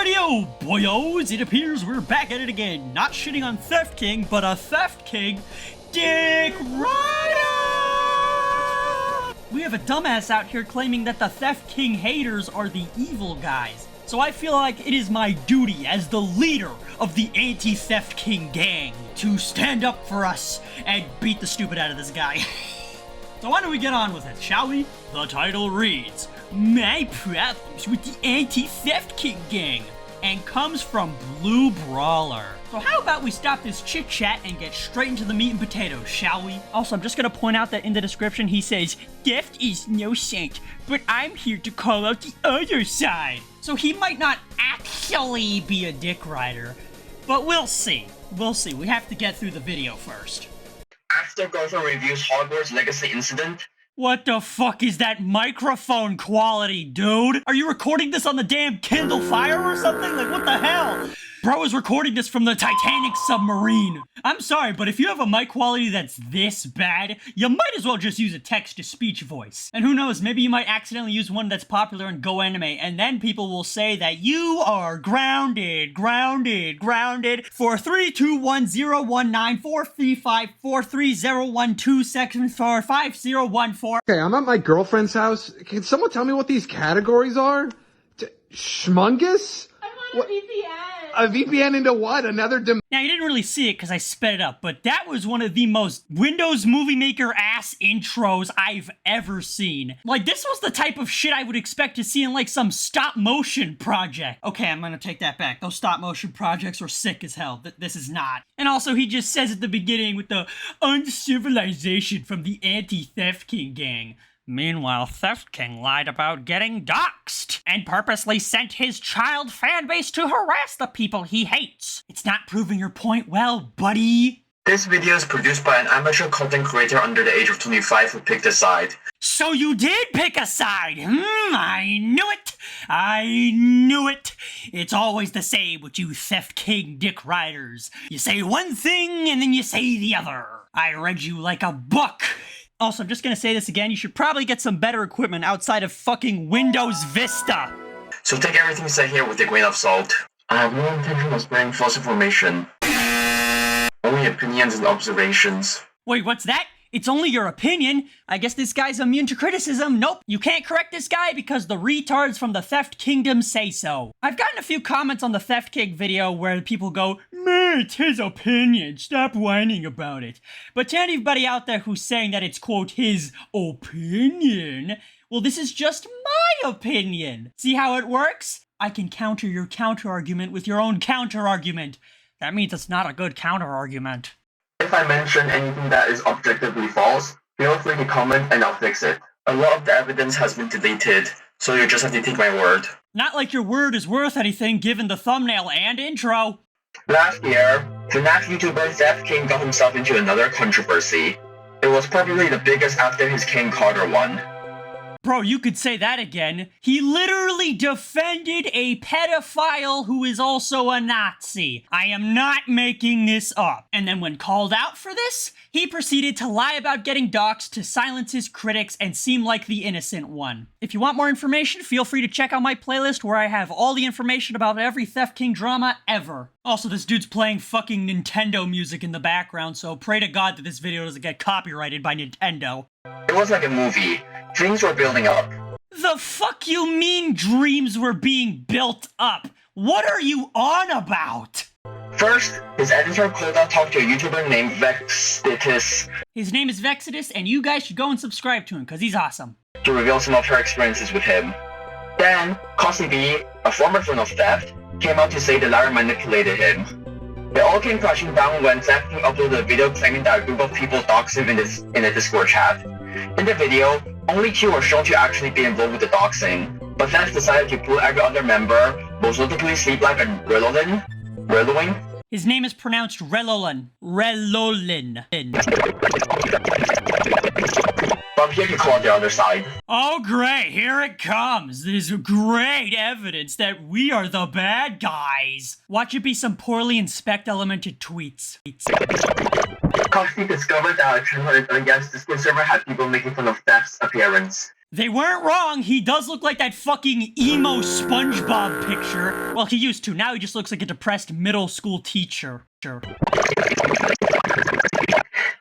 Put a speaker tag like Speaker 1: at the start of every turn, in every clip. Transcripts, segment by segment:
Speaker 1: Alrighty-o, boyos, it appears we're back at it again. Not shitting on Theft King, but a Theft King, Dick Rider! We have a dumbass out here claiming that the Theft King haters are the evil guys. So I feel like it is my duty as the leader of the anti-Theft King gang to stand up for us and beat the stupid out of this guy. So why don't we get on with it, shall we? The title reads, My Problems with the Anti-Theft King Gang, and comes from Blue Brawler. So how about we stop this chit-chat and get straight into the meat and potatoes, shall we? Also, I'm just gonna point out that in the description he says, Theft is no saint, but I'm here to call out the other side. So he might not actually be a dick rider, but we'll see. We'll see. We have to get through the video first.
Speaker 2: After Girlfriend reviews Hogwarts Legacy Incident.
Speaker 1: What the fuck is that microphone quality, dude? Are you recording this on the damn Kindle Fire or something? Like, what the hell? Bro is recording this from the Titanic submarine. I'm sorry, but if you have a mic quality that's this bad, you might as well just use a text-to-speech voice. And who knows, maybe you might accidentally use one that's popular in Go Anime, and then people will say that you are grounded for 321019435430127454014.
Speaker 3: Okay, I'm at my girlfriend's house. Can someone tell me what these categories are? Schmungus?
Speaker 4: I want a VPN.
Speaker 3: A VPN into what? Another
Speaker 1: Now, you didn't really see it because I sped it up, but that was one of the most Windows Movie Maker ass intros I've ever seen. Like, this was the type of shit I would expect to see in, like, some stop-motion project. Okay, I'm gonna take that back. Those stop-motion projects are sick as hell. This is not. And also, he just says at the beginning with the uncivilization from the anti-Theft King gang. Meanwhile, Theft King lied about getting doxxed and purposely sent his child fanbase to harass the people he hates. It's not proving your point well, buddy.
Speaker 2: This video is produced by an amateur content creator under the age of 25 who picked a side.
Speaker 1: So you did pick a side. I knew it. I knew it. It's always the same with you Theft King dick riders. You say one thing and then you say the other. I read you like a book. Also, I'm just gonna say this again, you should probably get some better equipment outside of fucking Windows Vista.
Speaker 2: So take everything said here with a grain of salt. I have no intention of spreading false information. Only opinions and observations.
Speaker 1: Wait, what's that? It's only your opinion? I guess this guy's immune to criticism. Nope, you can't correct this guy because the retards from the Theft Kingdom say so. I've gotten a few comments on the Theft King video where people go, "Meh, it's his opinion, stop whining about it." But to anybody out there who's saying that it's, quote, his opinion, well, this is just my opinion. See how it works? I can counter your counter-argument with your own counter-argument. That means it's not a good counter-argument.
Speaker 2: If I mention anything that is objectively false, feel free to comment and I'll fix it. A lot of the evidence has been deleted, so you just have to take my word.
Speaker 1: Not like your word is worth anything given the thumbnail and intro.
Speaker 2: Last year, FNAF YouTuber Theft King got himself into another controversy. It was probably the biggest after his King Carter one.
Speaker 1: Bro, you could say that again. He literally defended a pedophile who is also a Nazi. I am not making this up. And then when called out for this, he proceeded to lie about getting doxxed to silence his critics and seem like the innocent one. If you want more information, feel free to check out my playlist where I have all the information about every Theft King drama ever. Also, this dude's playing fucking Nintendo music in the background, so pray to God that this video doesn't get copyrighted by Nintendo.
Speaker 2: It was like a movie. Dreams were building up.
Speaker 1: The fuck you mean dreams were being built up? What are you on about?
Speaker 2: First, his editor called out talk to a YouTuber named Vexitis.
Speaker 1: His name is Vexitis, and you guys should go and subscribe to him, because he's awesome.
Speaker 2: To reveal some of her experiences with him. Then, Cosy B, a former friend of Theft, came out to say that Lara manipulated him. It all came crashing down when Theft King uploaded a video claiming that a group of people doxed him in a Discord chat. In the video, only two were shown to actually be involved with the doxing, but Theft decided to pull every other member, most notably Sleeplife and Relolin.
Speaker 1: His name is pronounced Relolin. Relolin.
Speaker 2: But I'm here to call out the other side.
Speaker 1: Oh great, here it comes. This is great evidence that we are the bad guys. Watch it be some poorly inspect-elemented tweets.
Speaker 2: Coffee discovered that our channel against Discord server had people making fun of Theft's appearance.
Speaker 1: They weren't wrong, he does look like that fucking emo SpongeBob picture. Well, he used to, now he just looks like a depressed middle school teacher.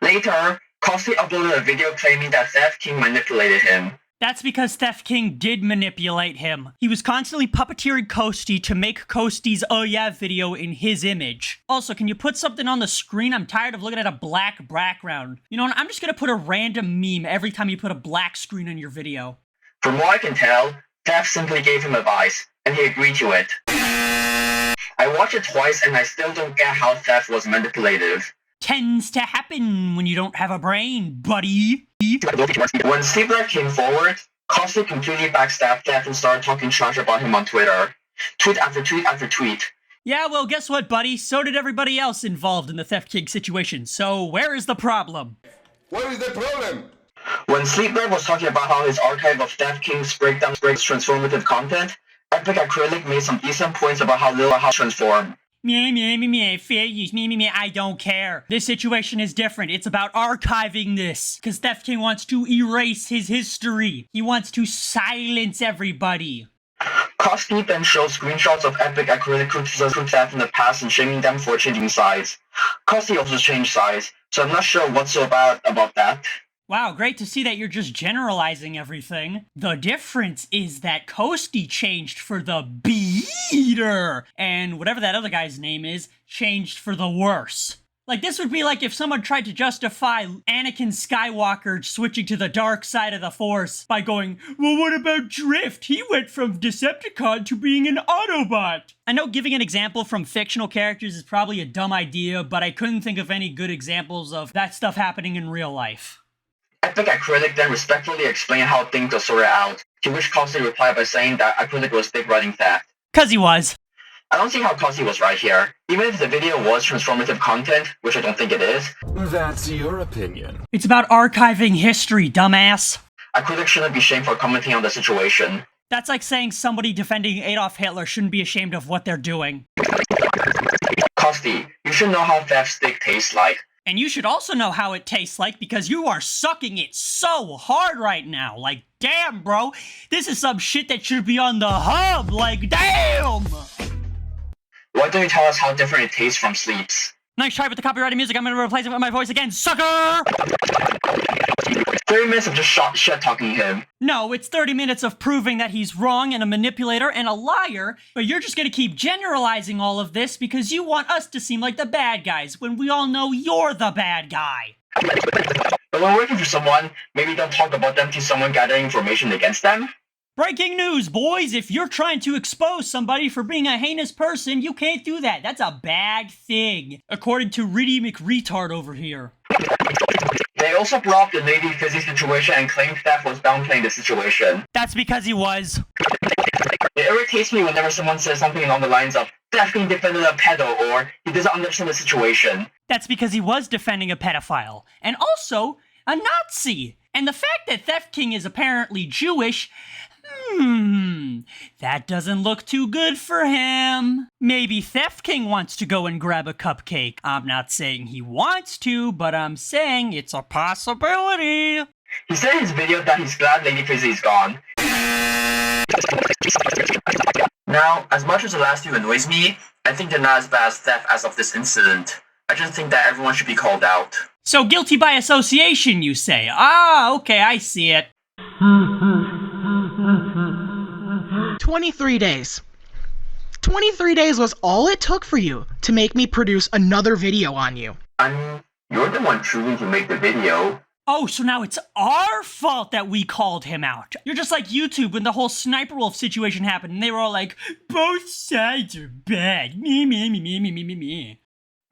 Speaker 2: Later, Costy uploaded a video claiming that Theft King manipulated him.
Speaker 1: That's because Theft King did manipulate him. He was constantly puppeteering Costy to make Costy's oh yeah video in his image. Also, can you put something on the screen? I'm tired of looking at a black background. You know what, I'm just gonna put a random meme every time you put a black screen on your video.
Speaker 2: From what I can tell, Theft simply gave him advice, and he agreed to it. I watched it twice and I still don't get how Theft was manipulative.
Speaker 1: Tends to happen when you don't have a brain, buddy.
Speaker 2: When Sleepler came forward, Costy completely backstabbed Theft and started talking trash about him on Twitter. Tweet after tweet after tweet.
Speaker 1: Yeah, well, guess what, buddy? So did everybody else involved in the Theft King situation, so where is the problem?
Speaker 4: What is the problem?
Speaker 2: When Sleepler was talking about how his archive of Theft King's breaks transformative content, Epic Acrylic made some decent points about how little how transform.
Speaker 1: Fair use, I don't care. This situation is different. It's about archiving this. Because Theft King wants to erase his history. He wants to silence everybody.
Speaker 2: Costy then shows screenshots of Epic Acrylic criticizing Theft in the past and shaming them for changing sides. Costy also changed sides, so I'm not sure what's so bad about that.
Speaker 1: Wow, great to see that you're just generalizing everything. The difference is that Costy changed for the beater, and whatever that other guy's name is, changed for the worse. Like, this would be like if someone tried to justify Anakin Skywalker switching to the dark side of the Force by going, well, what about Drift? He went from Decepticon to being an Autobot. I know giving an example from fictional characters is probably a dumb idea, but I couldn't think of any good examples of that stuff happening in real life.
Speaker 2: Epic Acrylic then respectfully explained how things were sorted out, to which Costy replied by saying that Acrylic was dick riding Theft.
Speaker 1: Cause he was.
Speaker 2: I don't see how Costy was right here. Even if the video was transformative content, which I don't think it is.
Speaker 4: That's your opinion.
Speaker 1: It's about archiving history, dumbass.
Speaker 2: Acrylic shouldn't be shamed for commenting on the situation.
Speaker 1: That's like saying somebody defending Adolf Hitler shouldn't be ashamed of what they're doing.
Speaker 2: Costy, you should know how Theft's dick tastes like.
Speaker 1: And you should also know how it tastes like because you are sucking it so hard right now. Like, damn, bro. This is some shit that should be on the hub. Like, damn!
Speaker 2: Why don't you tell us how different it tastes from Sleeps?
Speaker 1: Nice try with the copyrighted music. I'm gonna replace it with my voice again, sucker!
Speaker 2: 30 minutes of just shit-talking him.
Speaker 1: No, it's 30 minutes of proving that he's wrong and a manipulator and a liar, but you're just gonna keep generalizing all of this because you want us to seem like the bad guys when we all know you're the bad guy.
Speaker 2: But when working for someone, maybe don't talk about them to someone gathering information against them?
Speaker 1: Breaking news, boys! If you're trying to expose somebody for being a heinous person, you can't do that. That's a bad thing, according to Riddy McRetard over here.
Speaker 2: They also brought up the Navy Fizzy situation and claimed Theft was downplaying the situation.
Speaker 1: That's because he was.
Speaker 2: It irritates me whenever someone says something along the lines of, Theft being defended a pedo, or he doesn't understand the situation.
Speaker 1: That's because he was defending a pedophile, and also a Nazi. And the fact that Theft King is apparently Jewish, that doesn't look too good for him. Maybe Theft King wants to go and grab a cupcake. I'm not saying he wants to, but I'm saying it's a possibility.
Speaker 2: He said in his video that he's glad Lady Fizzy is gone. Now, as much as the last two annoys me, I think they're not as bad as Theft as of this incident. I just think that everyone should be called out.
Speaker 1: So guilty by association, you say? Ah, okay, I see it.
Speaker 5: 23 days. 23 days was all it took for you to make me produce another video on you.
Speaker 2: I mean, you're the one choosing to make the video.
Speaker 1: Oh, so now it's our fault that we called him out. You're just like YouTube when the whole Sniper Wolf situation happened and they were all like, both sides are bad. Me.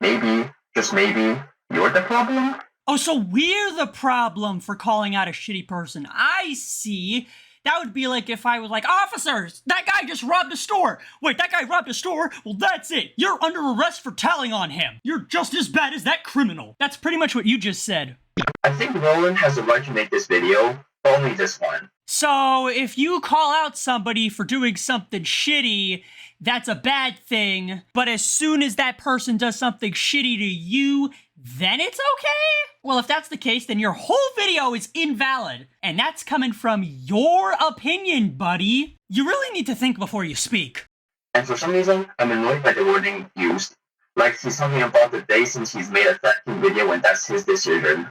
Speaker 2: Maybe, just maybe, you're the problem?
Speaker 1: Oh, so we're the problem for calling out a shitty person. I see. That would be like if I was like, officers, that guy just robbed a store. Wait, that guy robbed a store? Well, that's it. You're under arrest for telling on him. You're just as bad as that criminal. That's pretty much what you just said.
Speaker 2: I think Roland has the right to make this video, only this one.
Speaker 1: So, if you call out somebody for doing something shitty, that's a bad thing. But as soon as that person does something shitty to you, then it's okay? Well, if that's the case, then your whole video is invalid. And that's coming from your opinion, buddy. You really need to think before you speak.
Speaker 2: And for some reason, I'm annoyed by the wording used. Like he's talking about the day since he's made a Theft King video when that's his decision.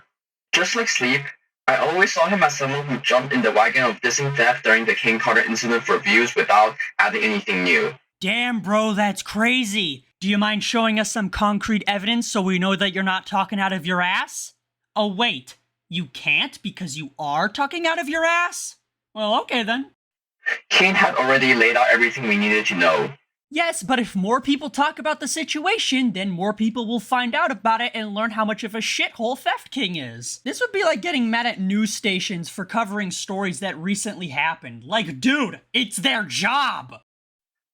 Speaker 2: Just like Sleep, I always saw him as someone who jumped in the wagon of dissing Theft during the King Carter incident for views without adding anything new.
Speaker 1: Damn, bro, that's crazy. Do you mind showing us some concrete evidence so we know that you're not talking out of your ass? Oh, wait. You can't because you are talking out of your ass? Well, okay then.
Speaker 2: Kane had already laid out everything we needed to know.
Speaker 1: Yes, but if more people talk about the situation, then more people will find out about it and learn how much of a shithole Theft King is. This would be like getting mad at news stations for covering stories that recently happened. Like, dude, it's their job!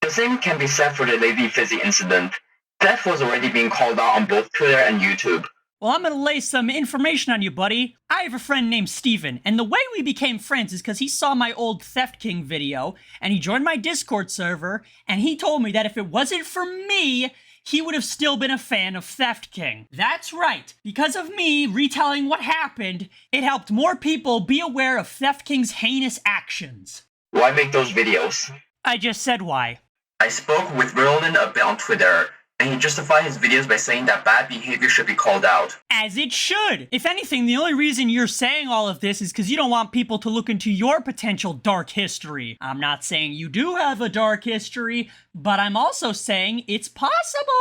Speaker 2: The same can be said for the Lady Fizzy incident. Theft was already being called out on both Twitter and YouTube.
Speaker 1: Well, I'm gonna lay some information on you, buddy. I have a friend named Steven, and the way we became friends is because he saw my old Theft King video, and he joined my Discord server, and he told me that if it wasn't for me, he would have still been a fan of Theft King. That's right. Because of me retelling what happened, it helped more people be aware of Theft King's heinous actions.
Speaker 2: Why make those videos?
Speaker 1: I just said why.
Speaker 2: I spoke with Roland a bit on Twitter, and he justified his videos by saying that bad behavior should be called out.
Speaker 1: As it should! If anything, the only reason you're saying all of this is because you don't want people to look into your potential dark history. I'm not saying you do have a dark history, but I'm also saying it's possible!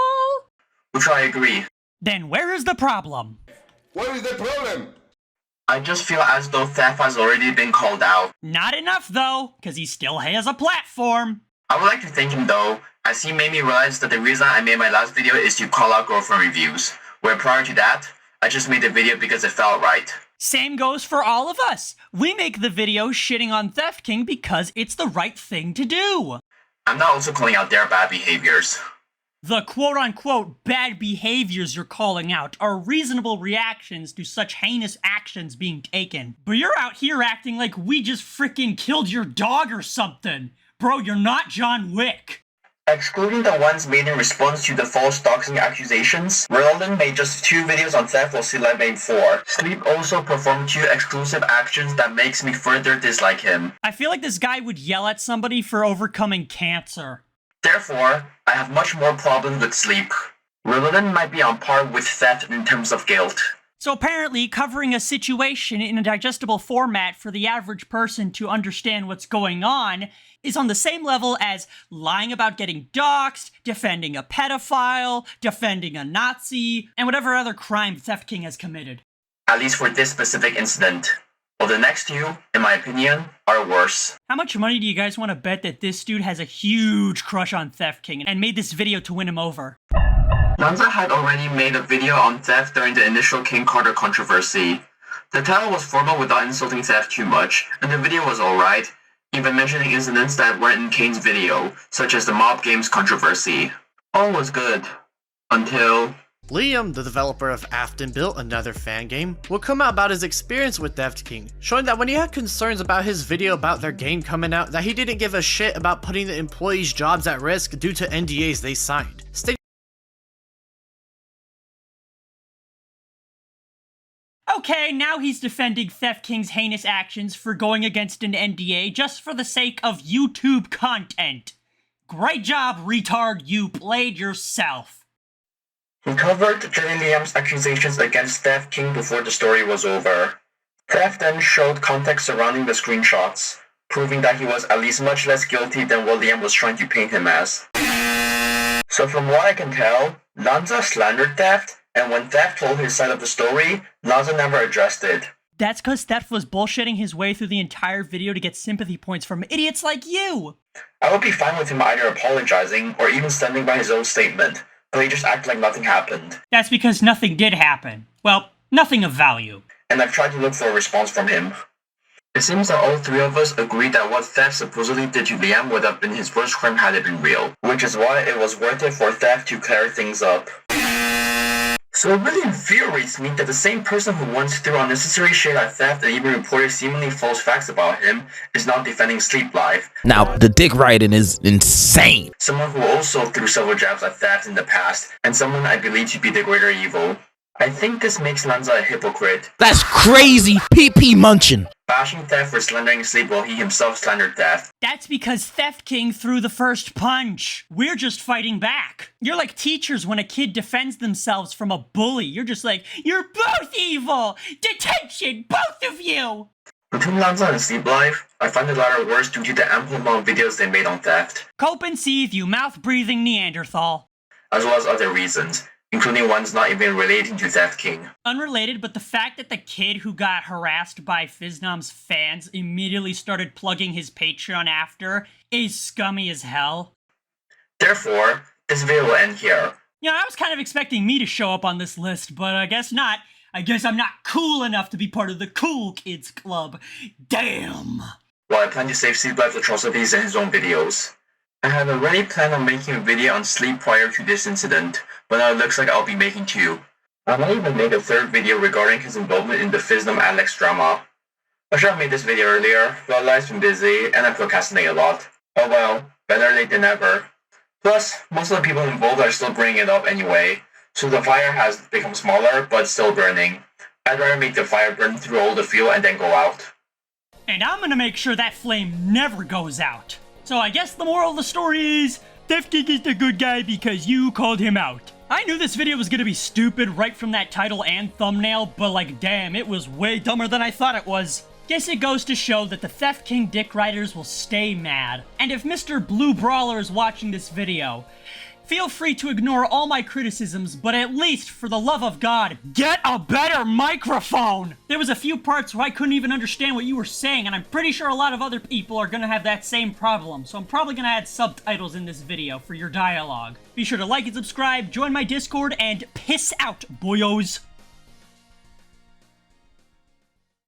Speaker 2: Which I agree.
Speaker 1: Then where is the problem?
Speaker 4: What is the problem?
Speaker 2: I just feel as though Theft has already been called out.
Speaker 1: Not enough, though, because he still has a platform.
Speaker 2: I would like to thank him though, as he made me realize that the reason I made my last video is to call out girlfriend reviews, where prior to that, I just made the video because it felt right.
Speaker 1: Same goes for all of us. We make the video shitting on Theft King because it's the right thing to do.
Speaker 2: I'm not also calling out their bad behaviors.
Speaker 1: The quote-unquote bad behaviors you're calling out are reasonable reactions to such heinous actions being taken. But you're out here acting like we just frickin' killed your dog or something. Bro, you're not John Wick.
Speaker 2: Excluding the ones made in response to the false doxing accusations, Roland made just 2 videos on Theft while Sleep made 4. Sleep also performed 2 exclusive actions that makes me further dislike him.
Speaker 1: I feel like this guy would yell at somebody for overcoming cancer.
Speaker 2: Therefore, I have much more problems with Sleep. Roland might be on par with Theft in terms of guilt.
Speaker 1: So apparently, covering a situation in a digestible format for the average person to understand what's going on is on the same level as lying about getting doxxed, defending a pedophile, defending a Nazi, and whatever other crime Theft King has committed.
Speaker 2: At least for this specific incident. While the next 2, in my opinion, are worse.
Speaker 1: How much money do you guys want to bet that this dude has a huge crush on Theft King and made this video to win him over?
Speaker 2: Lanza had already made a video on Theft during the initial King Carter controversy. The title was formal without insulting Theft too much, and the video was alright, even mentioning incidents that weren't in Kane's video, such as the Mob Games controversy. All was good. Until...
Speaker 6: Liam, the developer of Afton, built another fan game, will come out about his experience with Theft King, showing that when he had concerns about his video about their game coming out, that he didn't give a shit about putting the employees' jobs at risk due to NDAs they signed.
Speaker 1: Okay, now he's defending Theft King's heinous actions for going against an NDA just for the sake of YouTube content. Great job, retard, you played yourself.
Speaker 2: He covered Jenny Liam's accusations against Theft King before the story was over. Theft then showed context surrounding the screenshots, proving that he was at least much less guilty than what Liam was trying to paint him as. So from what I can tell, Lanza slandered Theft, and when Theft told his side of the story, Lanza never addressed it.
Speaker 1: That's because Theft was bullshitting his way through the entire video to get sympathy points from idiots like you.
Speaker 2: I would be fine with him either apologizing or even standing by his own statement, but he just acted like nothing happened.
Speaker 1: That's because nothing did happen. Well, nothing of value.
Speaker 2: And I've tried to look for a response from him. It seems that all 3 of us agree that what Theft supposedly did to Liam would have been his worst crime had it been real, which is why it was worth it for Theft to clear things up. So it really infuriates me that the same person who once threw unnecessary shade at Theft and even reported seemingly false facts about him is now defending Sleep Life.
Speaker 7: Now, the dick riding is insane.
Speaker 2: Someone who also threw several jabs at Theft in the past, and someone I believe to be the greater evil. I think this makes Lanza a hypocrite.
Speaker 7: That's crazy PP munching.
Speaker 2: Bashing Theft for slandering Sleep while he himself slandered Theft.
Speaker 1: That's because Theft King threw the first punch. We're just fighting back. You're like teachers when a kid defends themselves from a bully. You're just like, you're both evil! Detention, both of you!
Speaker 2: Between Lanza and Sleep Life, I find the latter worse due to the ample amount of videos they made on Theft,
Speaker 1: Cope and seethe, you mouth-breathing Neanderthal.
Speaker 2: as well as other reasons, including ones not even relating to Theft King.
Speaker 1: Unrelated, but the fact that the kid who got harassed by Fiznom's fans immediately started plugging his Patreon after is scummy as hell.
Speaker 2: Therefore, this video will end here.
Speaker 1: You know, I was kind of expecting me to show up on this list, but I guess not. I guess I'm not cool enough to be part of the cool kids club. Damn!
Speaker 2: While I plan to save Sleep Life's atrocities in his own videos. I had already planned on making a video on Sleep prior to this incident, but now it looks like I'll be making two. I might even make a third video regarding his involvement in the Fiznom Alex drama. I should have made this video earlier, but life's been busy and I procrastinate a lot. Oh well, better late than never. Plus, most of the people involved are still bringing it up anyway, so the fire has become smaller, but still burning. I'd rather make the fire burn through all the fuel and then go out.
Speaker 1: And I'm gonna make sure that flame never goes out. So I guess the moral of the story is, Theft King is the good guy because you called him out. I knew this video was gonna be stupid right from that title and thumbnail, but like damn, it was way dumber than I thought it was. Guess it goes to show that the Theft King dick riders will stay mad. And if Mr. Blue Brawler is watching this video, feel free to ignore all my criticisms, but at least, for the love of God, get a better microphone! There was a few parts where I couldn't even understand what you were saying, and I'm pretty sure a lot of other people are gonna have that same problem, so I'm probably gonna add subtitles in this video for your dialogue. Be sure to like and subscribe, join my Discord, and piss out, boyos!